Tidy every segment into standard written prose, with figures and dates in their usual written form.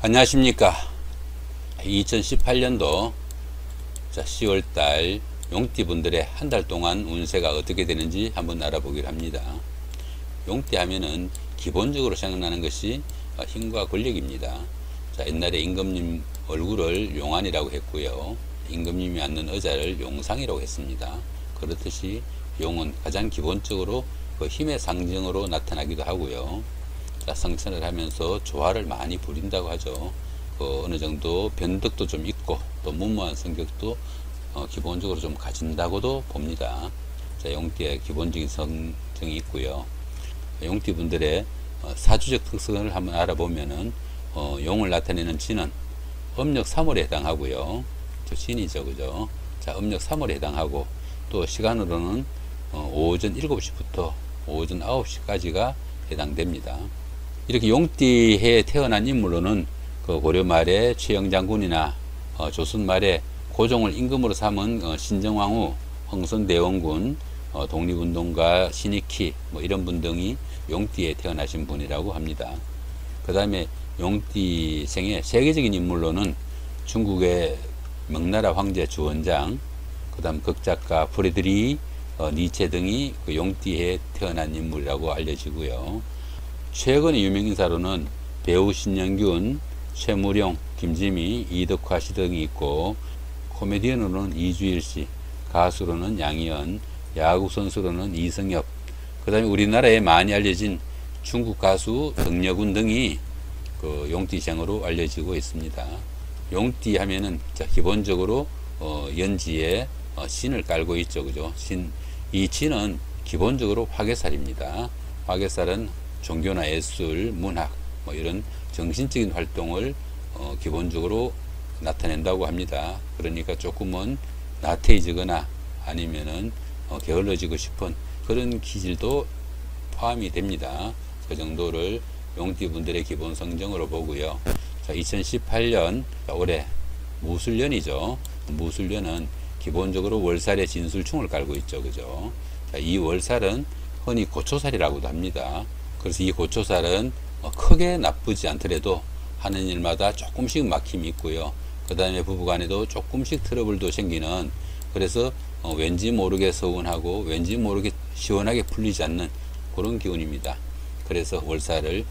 안녕하십니까. 2018년도 10월달 용띠분들의 한 달 동안 운세가 어떻게 되는지 한번 알아보기로 합니다. 용띠 하면은 기본적으로 생각나는 것이 힘과 권력입니다. 옛날에 임금님 얼굴을 용안이라고 했고요, 임금님이 앉는 의자를 용상이라고 했습니다. 그렇듯이 용은 가장 기본적으로 그 힘의 상징으로 나타나기도 하고요, 성천을 하면서 조화를 많이 부린다고 하죠. 어느 정도 변덕도 좀 있고 또 무모한 성격도 기본적으로 좀 가진다고도 봅니다. 용띠의 기본적인 성정이 있고요. 용띠 분들의 사주적 특성을 한번 알아보면은 용을 나타내는 진은 음력 3월에 해당하고요. 진이죠, 그죠? 음력 3월에 해당하고 또 시간으로는 오전 7시부터 오전 9시까지가 해당됩니다. 이렇게 용띠해에 태어난 인물로는 그 고려 말에 최영장군이나 조선 말에 고종을 임금으로 삼은 신정왕후, 흥선대원군, 독립운동가 신익희 이런 분 등이 용띠에 태어나신 분이라고 합니다. 그 다음에 용띠생의 세계적인 인물로는 중국의 명나라 황제 주원장, 그 다음 극작가 프레드리 니체 등이 그 용띠해에 태어난 인물이라고 알려지고요. 최근의 유명인사로는 배우 신영균, 최무룡, 김지미, 이덕화 씨 등이 있고, 코미디언으로는 이주일 씨, 가수로는 양희은, 야구 선수로는 이승엽, 그 다음에 우리나라에 많이 알려진 중국 가수 덕여군 등이 그 용띠생으로 알려지고 있습니다. 용띠 하면은 기본적으로 연지에 신을 깔고 있죠, 그죠? 이 신은 기본적으로 화개살입니다. 화개살은 종교나 예술, 문학 이런 정신적인 활동을 기본적으로 나타낸다고 합니다. 그러니까 조금은 나태해지거나 아니면은 게을러지고 싶은 그런 기질도 포함이 됩니다. 그 정도를 용띠 분들의 기본 성정으로 보고요. 2018년 올해 무술년이죠. 무술년은 기본적으로 월살에 진술충을 깔고 있죠, 그죠? 이 월살은 흔히 고초살이라고도 합니다. 그래서 이 고초살은 크게 나쁘지 않더라도 하는 일마다 조금씩 막힘이 있고요. 그 다음에 부부간에도 조금씩 트러블도 생기는, 그래서 왠지 모르게 서운하고 왠지 모르게 시원하게 풀리지 않는 그런 기운입니다. 그래서 월살을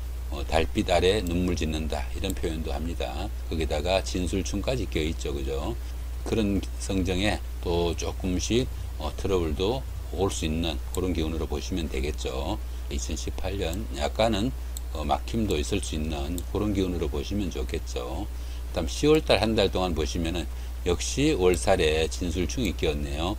달빛 아래 눈물 짓는다 이런 표현도 합니다. 거기다가 진술충까지 껴있죠, 그죠? 그런 성정에 또 조금씩 트러블도 올 수 있는 그런 기운으로 보시면 되겠죠. 2018년 약간은 막힘도 있을 수 있는 그런 기운으로 보시면 좋겠죠. 그 다음 10월달 한 달 동안 보시면은 역시 월살에 진술충이 끼었네요.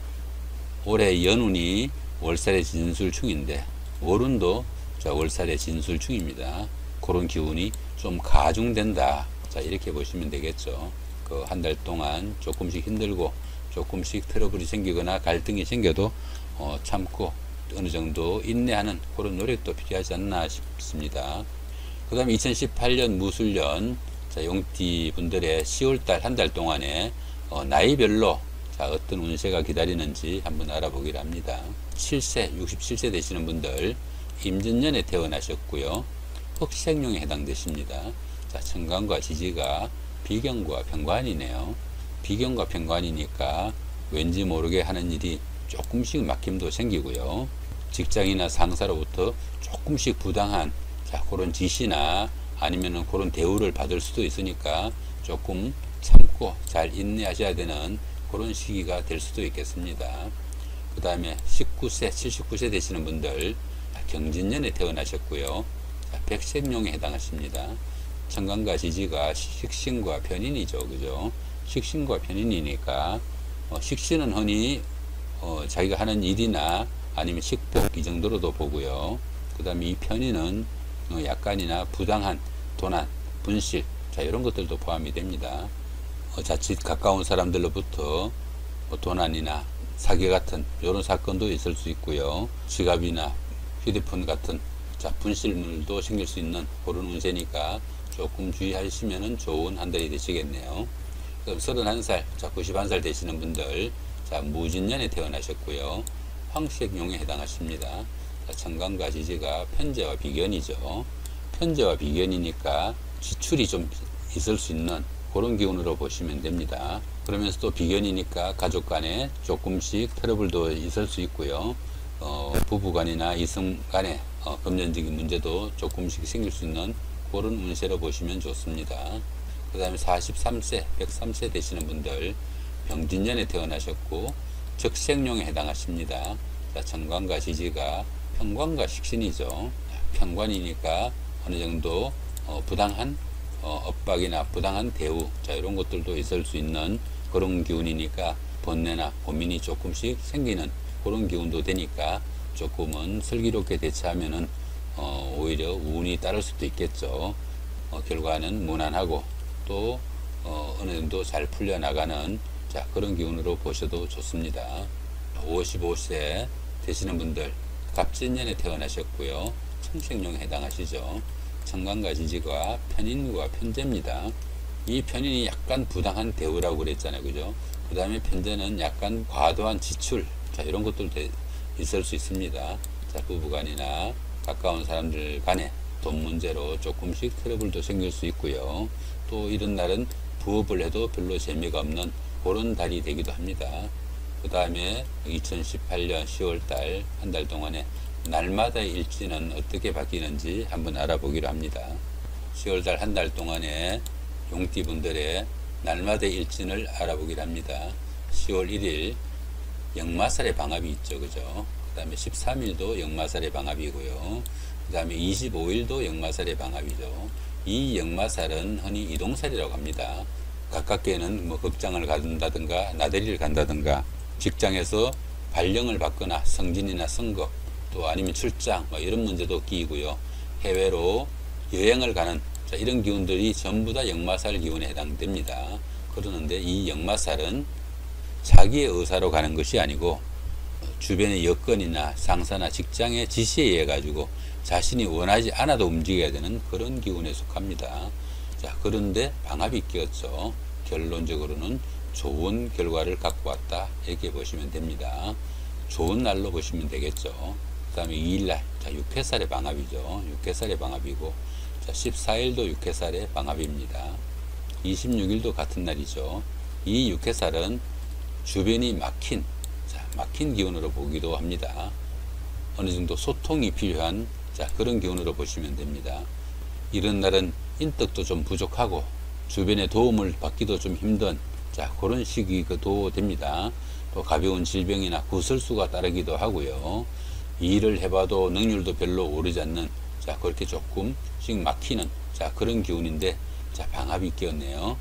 올해 연운이 월살의 진술충인데 월운도 월살의 진술충입니다. 그런 기운이 좀 가중된다, 이렇게 보시면 되겠죠. 그 한 달 동안 조금씩 힘들고 조금씩 트러블이 생기거나 갈등이 생겨도 참고 어느 정도 인내하는 그런 노력도 필요하지 않나 싶습니다. 그 다음에 2018년 무술년, 용띠 분들의 10월달 한 달 동안에 나이별로 어떤 운세가 기다리는지 한번 알아보기로 합니다. 7세, 67세 되시는 분들 임진년에 태어나셨고요. 흑생룡에 해당되십니다. 천간과 지지가 비견과 편관이네요. 비견과 편관이니까 왠지 모르게 하는 일이 조금씩 막힘도 생기고요. 직장이나 상사로부터 조금씩 부당한 그런 지시나 아니면은 그런 대우를 받을 수도 있으니까 조금 참고 잘 인내하셔야 되는 그런 시기가 될 수도 있겠습니다. 그 다음에 19세, 79세 되시는 분들 경진년에 태어나셨고요. 백색룡에 해당하십니다. 천간과 지지가 식신과 편인이죠, 그죠? 식신과 편인이니까 식신은 흔히 자기가 하는 일이나 아니면 식복 이 정도로도 보고요. 그 다음에 이 편인은 약간이나 부당한 도난, 분실 이런 것들도 포함이 됩니다. 자칫 가까운 사람들로부터 도난이나 사기 같은 이런 사건도 있을 수 있고요. 지갑이나 휴대폰 같은 분실물도 생길 수 있는 그런 운세니까 조금 주의하시면 좋은 한 달이 되시겠네요. 그럼 31살, 91살 되시는 분들 무진년에 태어나셨고요. 황색용에 해당하십니다. 천간과 지지가 편재와 비견이죠. 편재와 비견이니까 지출이 좀 있을 수 있는 그런 기운으로 보시면 됩니다. 그러면서 또 비견이니까 가족 간에 조금씩 트러블도 있을 수 있고요. 부부 간이나 이성 간에 금전적인 문제도 조금씩 생길 수 있는 그런 운세로 보시면 좋습니다. 그 다음에 43세, 103세 되시는 분들 병진년에 태어나셨고 적생룡에 해당하십니다. 자, 정관과 지지가 편관과 식신이죠. 편관이니까 어느 정도 부당한 엇박이나 부당한 대우, 자, 이런 것들도 있을 수 있는 그런 기운이니까 번뇌나 고민이 조금씩 생기는 그런 기운도 되니까 조금은 슬기롭게 대처하면은 오히려 운이 따를 수도 있겠죠. 결과는 무난하고 또 어느 정도 잘 풀려나가는, 자, 그런 기운으로 보셔도 좋습니다. 55세 되시는 분들 갑진년에 태어나셨고요. 청생룡에 해당하시죠. 정관과 지지가 편인과 편재입니다. 이 편인이 약간 부당한 대우라고 그랬잖아요. 그죠? 그 다음에 편재는 약간 과도한 지출, 자, 이런 것들도 있을 수 있습니다. 자, 부부간이나 가까운 사람들 간에 돈 문제로 조금씩 트러블도 생길 수 있고요. 또 이런 날은 부업을 해도 별로 재미가 없는 그런 달이 되기도 합니다. 그 다음에 2018년 10월달 한 달 동안에 날마다의 일지는 어떻게 바뀌는지 한번 알아보기로 합니다. 10월달 한 달 동안에 용띠분들의 날마다의 일진을 알아보기로 합니다. 10월 1일 역마살의 방합이 있죠. 그죠? 그 다음에 13일도 역마살의 방합이고요. 그 다음에 25일도 역마살의 방합이죠. 이 역마살은 흔히 이동살이라고 합니다. 가깝게는 뭐 극장을 간다든가 나들이를 간다든가 직장에서 발령을 받거나 승진이나 선거 또 아니면 출장 뭐 이런 문제도 끼이고요. 해외로 여행을 가는, 자, 이런 기운들이 전부 다 역마살 기운에 해당됩니다. 그러는데 이 역마살은 자기의 의사로 가는 것이 아니고 주변의 여건이나 상사나 직장의 지시에 의해 가지고 자신이 원하지 않아도 움직여야 되는 그런 기운에 속합니다. 자, 그런데 방합이 끼었죠. 결론적으로는 좋은 결과를 갖고 왔다, 이렇게 보시면 됩니다. 좋은 날로 보시면 되겠죠. 그 다음에 2일날, 자, 6회살의 방합이죠. 6회살의 방합이고, 자, 14일도 6회살의 방합입니다. 26일도 같은 날이죠. 이 6회살은 주변이 막힌, 자, 막힌 기운으로 보기도 합니다. 어느 정도 소통이 필요한, 자, 그런 기운으로 보시면 됩니다. 이런 날은 인덕도 좀 부족하고 주변의 도움을 받기도 좀 힘든, 자, 그런 시기도 됩니다. 또 가벼운 질병이나 구설수가 따르기도 하고요. 일을 해봐도 능률도 별로 오르지 않는, 자, 그렇게 조금씩 막히는, 자, 그런 기운인데, 자, 방합이 끼었네요.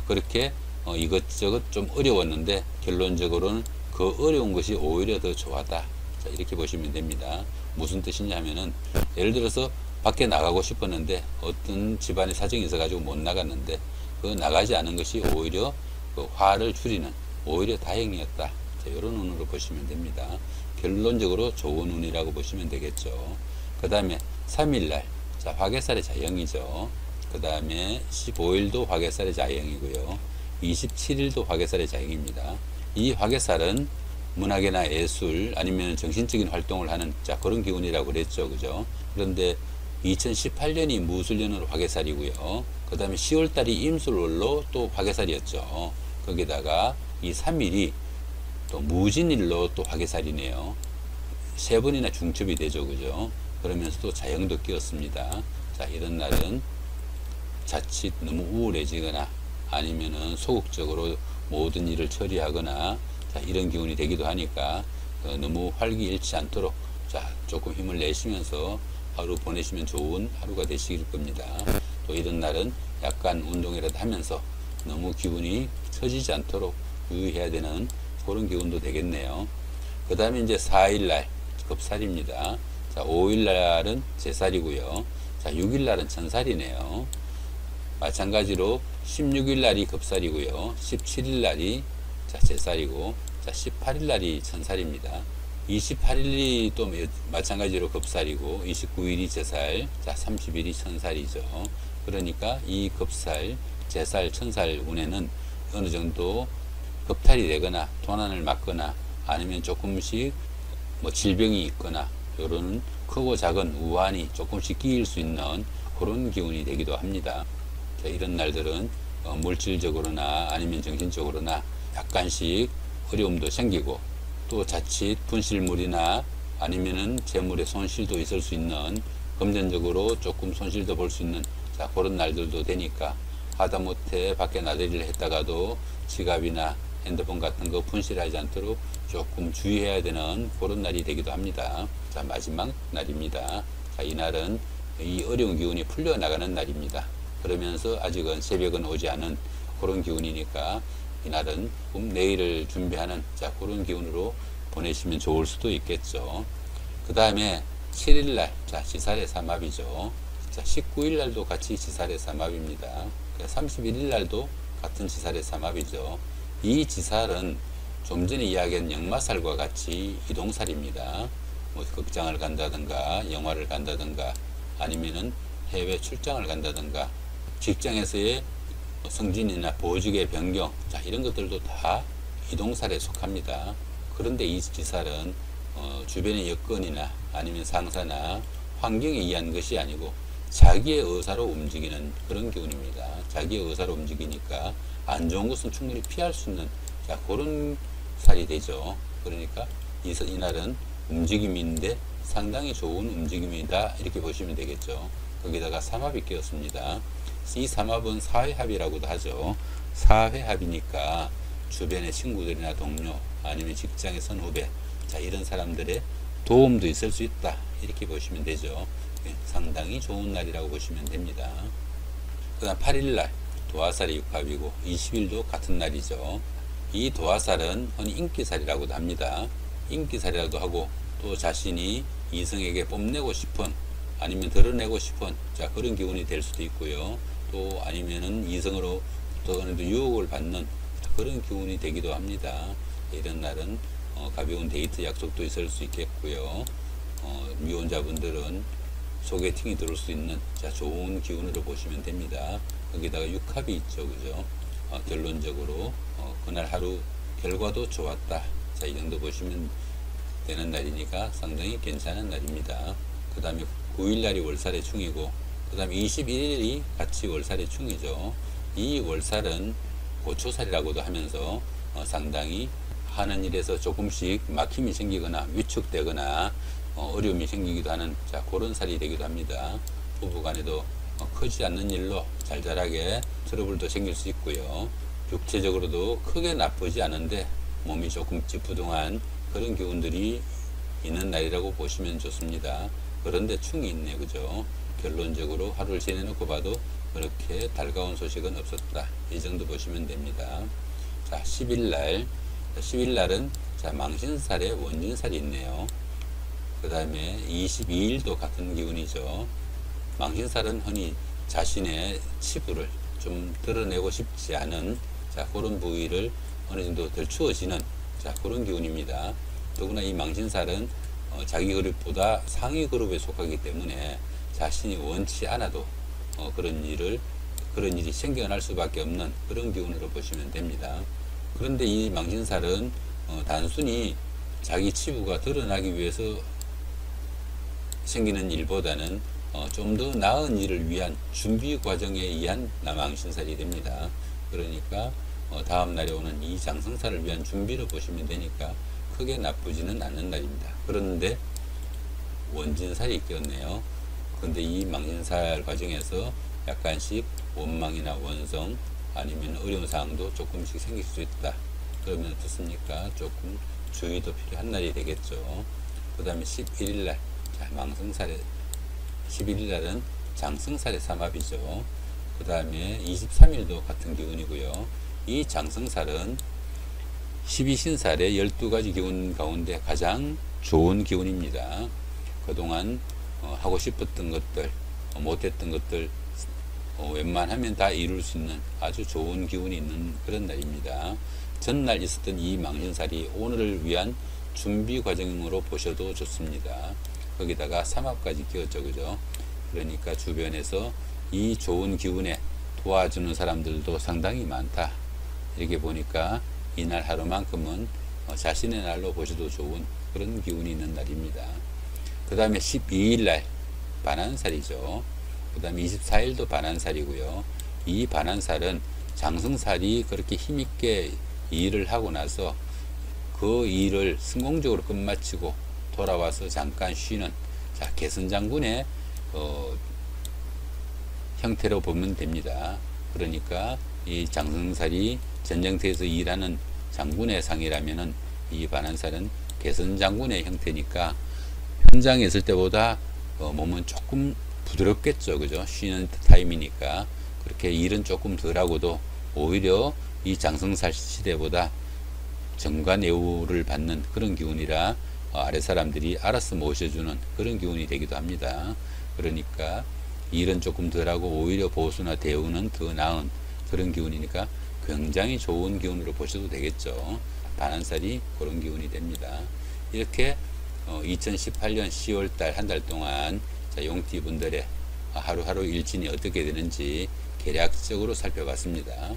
그렇게 이것저것 좀 어려웠는데 결론적으로는 그 어려운 것이 오히려 더 좋았다, 자, 이렇게 보시면 됩니다. 무슨 뜻이냐면은 예를 들어서 밖에 나가고 싶었는데 어떤 집안의 사정이 있어 가지고 못 나갔는데 그 나가지 않은 것이 오히려 그 화를 줄이는 오히려 다행이었다, 자, 이런 운으로 보시면 됩니다. 결론적으로 좋은 운이라고 보시면 되겠죠. 그 다음에 3일날, 자, 화개살의 자영이죠. 그 다음에 15일도 화개살의 자영이고요. 27일도 화개살의 자영입니다. 이 화개살은 문학이나 예술 아니면 정신적인 활동을 하는, 자, 그런 기운이라고 그랬죠. 그죠? 그런데 2018년이 무술년으로 화개살이고요. 그 다음에 10월달이 임술월로 또 화개살이었죠. 거기다가 이 3일이 또 무진일로 또 화개살이네요. 세 번이나 중첩이 되죠. 그죠? 그러면서 또 자영도 끼었습니다. 자, 이런 날은 자칫 너무 우울해지거나 아니면은 소극적으로 모든 일을 처리하거나, 자, 이런 기운이 되기도 하니까 너무 활기일지 않도록, 자, 조금 힘을 내시면서 하루 보내시면 좋은 하루가 되시길 겁니다. 또 이런 날은 약간 운동이라도 하면서 너무 기분이 처지지 않도록 유의해야 되는 그런 기운도 되겠네요. 그 다음에 이제 4일날 급살입니다. 자, 5일날은 제살이고요. 자, 6일날은 천살이네요. 마찬가지로 16일날이 급살이고요. 17일날이 제살이고, 자, 18일날이 천살입니다. 28일이 또 마찬가지로 급살이고 29일이 제살, 자, 30일이 천살이죠. 그러니까 이 급살, 제살, 천살 운에는 어느 정도 급탈이 되거나 도난을 맞거나 아니면 조금씩 뭐 질병이 있거나 이런 크고 작은 우환이 조금씩 끼일 수 있는 그런 기운이 되기도 합니다. 자, 이런 날들은 물질적으로나 아니면 정신적으로나 약간씩 어려움도 생기고, 또 자칫 분실물이나 아니면은 재물의 손실도 있을 수 있는, 금전적으로 조금 손실도 볼 수 있는, 자, 그런 날들도 되니까 하다못해 밖에 나들이를 했다가도 지갑이나 핸드폰 같은 거 분실하지 않도록 조금 주의해야 되는 그런 날이 되기도 합니다. 자, 마지막 날입니다. 자, 이날은 이 어려운 기운이 풀려나가는 날입니다. 그러면서 아직은 새벽은 오지 않은 그런 기운이니까 이날은 내일을 준비하는, 자, 그런 기운으로 보내시면 좋을 수도 있겠죠. 그 다음에 7일날, 자, 지살의 삼합이죠. 자, 19일날도 같이 지살의 삼합입니다. 31일날도 같은 지살의 삼합이죠. 이 지살은 좀 전에 이야기한 역마살과 같이 이동살입니다. 뭐 극장을 간다든가 영화를 간다든가 아니면은 해외 출장을 간다든가 직장에서의 승진이나 보직의 변경, 자, 이런 것들도 다 이동살에 속합니다. 그런데 이 지살은 주변의 여건이나 아니면 상사나 환경에 의한 것이 아니고 자기의 의사로 움직이는 그런 기운입니다. 자기의 의사로 움직이니까 안 좋은 것은 충분히 피할 수 있는, 자, 그런 살이 되죠. 그러니까 이날은 움직임인데 상당히 좋은 움직임이다, 이렇게 보시면 되겠죠. 거기다가 삼합이 끼었습니다. 이 삼합은 사회합이라고도 하죠. 사회합이니까 주변의 친구들이나 동료 아니면 직장의 선후배, 자, 이런 사람들의 도움도 있을 수 있다, 이렇게 보시면 되죠. 상당히 좋은 날이라고 보시면 됩니다. 그 다음 8일날 도화살이 육합이고 20일도 같은 날이죠. 이 도화살은 흔히 인기살이라고도 합니다. 인기살이라고도 하고, 또 자신이 이성에게 뽐내고 싶은 아니면 드러내고 싶은, 자, 그런 기운이 될 수도 있고요. 또 아니면은 이성으로부터 어느 정도 유혹을 받는 그런 기운이 되기도 합니다. 이런 날은 가벼운 데이트 약속도 있을 수 있겠고요. 미혼자분들은 소개팅이 들어올 수 있는, 자, 좋은 기운으로 보시면 됩니다. 거기다가 육합이 있죠, 그죠? 결론적으로 그날 하루 결과도 좋았다, 자, 이 정도 보시면 되는 날이니까 상당히 괜찮은 날입니다. 그 다음에 9일날이 월살의 충이고, 그 다음에 21일이 같이 월살의 충이죠. 이 월살은 고초살이라고도 하면서 상당히 하는 일에서 조금씩 막힘이 생기거나 위축되거나 어려움이 생기기도 하는, 자, 그런 살이 되기도 합니다. 부부간에도 크지 않는 일로 잘잘하게 트러블도 생길 수 있고요. 육체적으로도 크게 나쁘지 않은데 몸이 조금 찌뿌둥한 그런 기운들이 있는 날이라고 보시면 좋습니다. 그런데 충이 있네, 그죠? 결론적으로 하루를 지내놓고 봐도 그렇게 달가운 소식은 없었다, 이 정도 보시면 됩니다. 자, 10일날은 자, 망신살에 원진살이 있네요. 그 다음에 22일도 같은 기운이죠. 망신살은 흔히 자신의 치부를 좀 드러내고 싶지 않은, 자, 그런 부위를 어느 정도 덜 추워지는, 자, 그런 기운입니다. 더구나 이 망신살은 자기 그룹보다 상위 그룹에 속하기 때문에 자신이 원치 않아도 그런 일이 생겨날 수밖에 없는 그런 기운으로 보시면 됩니다. 그런데 이 망신살은 단순히 자기 치부가 드러나기 위해서 생기는 일보다는 좀 더 나은 일을 위한 준비 과정에 의한 망신살이 됩니다. 그러니까 다음 날에 오는 이 장성살을 위한 준비로 보시면 되니까 크게 나쁘지는 않은 날입니다. 그런데 원진살이 있겠네요. 그런데 이 망신살 과정에서 약간씩 원망이나 원성 아니면 어려운 사항도 조금씩 생길 수 있다. 그러면 어떻습니까? 조금 주의도 필요한 날이 되겠죠. 그 다음에 11일날, 자, 망성살의 11일날은 장성살의 삼합이죠. 그 다음에 23일도 같은 기운이고요. 이 장성살은 12신살의 12가지 기운 가운데 가장 좋은 기운입니다. 그동안 하고 싶었던 것들, 못했던 것들 웬만하면 다 이룰 수 있는 아주 좋은 기운이 있는 그런 날입니다. 전날 있었던 이 망신살이 오늘을 위한 준비 과정으로 보셔도 좋습니다. 거기다가 삼합까지 끼웠죠, 그죠? 그러니까 주변에서 이 좋은 기운에 도와주는 사람들도 상당히 많다. 이렇게 보니까 이날 하루만큼은 자신의 날로 보셔도 좋은 그런 기운이 있는 날입니다. 그 다음에 12일날 반한살이죠. 그 다음에 24일도 반한살이고요. 이 반환살은 장승살이 그렇게 힘있게 일을 하고 나서 그 일을 성공적으로 끝마치고 돌아와서 잠깐 쉬는, 자, 개선장군의 형태로 보면 됩니다. 그러니까 이 장승살이 전쟁터에서 일하는 장군의 상이라면은 이 반환살은 개선장군의 형태니까 현장에 있을 때보다 몸은 조금 부드럽겠죠. 그죠? 쉬는 타임이니까. 그렇게 일은 조금 덜하고도 오히려 이 장승살 시대보다 정관예우를 받는 그런 기운이라 아래 사람들이 알아서 모셔주는 그런 기운이 되기도 합니다. 그러니까 일은 조금 덜하고 오히려 보수나 대우는 더 나은 그런 기운이니까 굉장히 좋은 기운으로 보셔도 되겠죠. 반환살이 그런 기운이 됩니다. 이렇게 2018년 10월달 한 달 동안 용띠분들의 하루하루 일진이 어떻게 되는지 개략적으로 살펴봤습니다.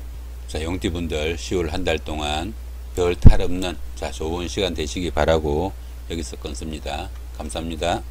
자, 용띠분들 10월 한 달 동안 별 탈 없는 좋은 시간 되시기 바라고 여기서 끊습니다. 감사합니다.